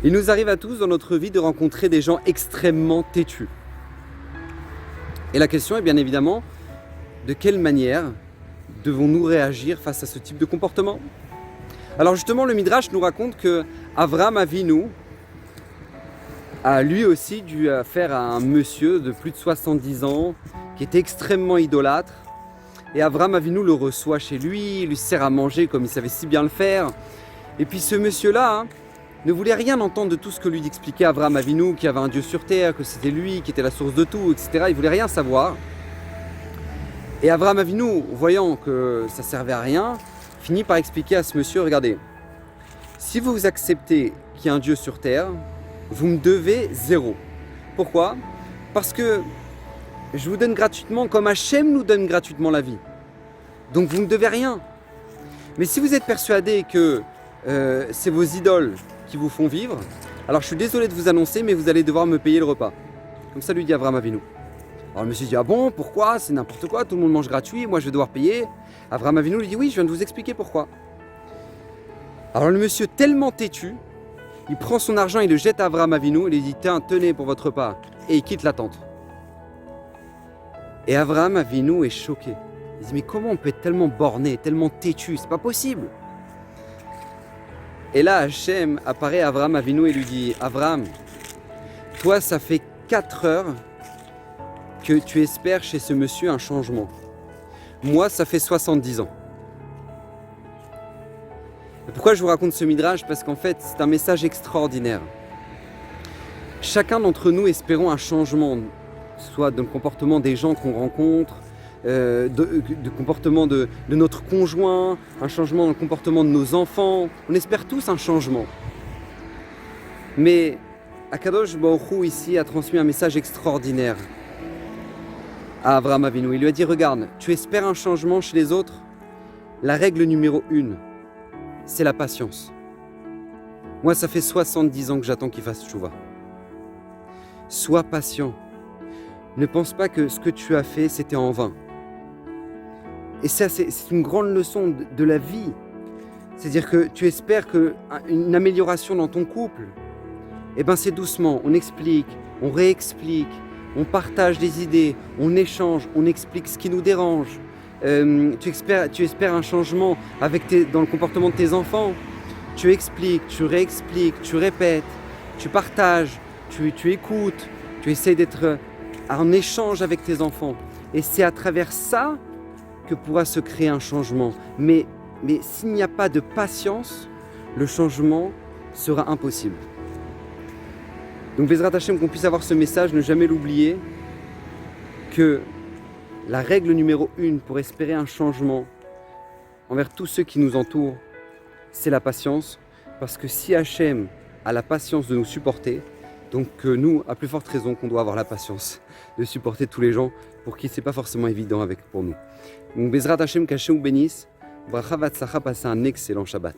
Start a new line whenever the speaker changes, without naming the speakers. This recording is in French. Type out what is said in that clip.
Il nous arrive à tous dans notre vie de rencontrer des gens extrêmement têtus. Et la question est bien évidemment, de quelle manière devons-nous réagir face à ce type de comportement? Alors justement, le Midrash nous raconte que Avraham Avinu a lui aussi dû faire à un monsieur de plus de 70 ans qui était extrêmement idolâtre. Et Avraham Avinu le reçoit chez lui, il lui sert à manger comme il savait si bien le faire. Et puis ce monsieur-là ne voulait rien entendre de tout ce que lui expliquait Avraham Avinu, qu'il y avait un Dieu sur terre, que c'était lui qui était la source de tout, etc. Il voulait rien savoir. Et Avraham Avinu, voyant que ça servait à rien, finit par expliquer à ce monsieur, regardez, si vous acceptez qu'il y a un Dieu sur terre, vous me devez 0. Pourquoi? Parce que je vous donne gratuitement comme Hachem nous donne gratuitement la vie. Donc vous ne me devez rien. Mais si vous êtes persuadé que c'est vos idoles qui vous font vivre, alors je suis désolé de vous annoncer, mais vous allez devoir me payer le repas. Comme ça lui dit Avraham Avinu. Alors le monsieur dit, ah bon, pourquoi? C'est n'importe quoi, tout le monde mange gratuit, moi je vais devoir payer. Avraham Avinu lui dit, oui, je viens de vous expliquer pourquoi. Alors le monsieur, tellement têtu, il prend son argent, il le jette à Avraham Avinu, il lui dit, tiens, tenez pour votre repas, et il quitte la tente. Et Avraham Avinu est choqué. Il dit, mais comment on peut être tellement borné, tellement têtu, c'est pas possible. Et là, Hachem apparaît à Avraham Avinu et lui dit, Avraham, toi, ça fait 4 heures que tu espères chez ce monsieur un changement. Moi, ça fait 70 ans. Et pourquoi je vous raconte ce midrash? Parce qu'en fait, c'est un message extraordinaire. Chacun d'entre nous espérons un changement, soit dans le comportement des gens qu'on rencontre, de comportement de notre conjoint, un changement dans le comportement de nos enfants. On espère tous un changement. Mais Akadosh Baruch Hu ici a transmis un message extraordinaire à Avraham Avinu. Il lui a dit, regarde, tu espères un changement chez les autres? La règle numéro 1, c'est la patience. Moi, ça fait 70 ans que j'attends qu'il fasse tchouva. Sois patient. Ne pense pas que ce que tu as fait, c'était en vain. Et ça, c'est une grande leçon de la vie. C'est-à-dire que tu espères une amélioration dans ton couple. Eh bien, c'est doucement. On explique, on réexplique, on partage des idées, on échange, on explique ce qui nous dérange. Tu espères un changement dans le comportement de tes enfants. Tu expliques, tu réexpliques, tu répètes, tu partages, tu écoutes, tu essaies d'être en échange avec tes enfants. Et c'est à travers ça que pourra se créer un changement. Mais s'il n'y a pas de patience, le changement sera impossible. Donc Bezrat Hashem, qu'on puisse avoir ce message, ne jamais l'oublier, que la règle numéro 1 pour espérer un changement envers tous ceux qui nous entourent, c'est la patience. Parce que si Hashem a la patience de nous supporter, donc nous, à plus forte raison qu'on doit avoir la patience de supporter tous les gens pour qui c'est pas forcément évident pour nous. Donc Bezrat Hashem, qu'Hashem vous bénisse. Bracha Vatzlacha, passez un excellent Shabbat.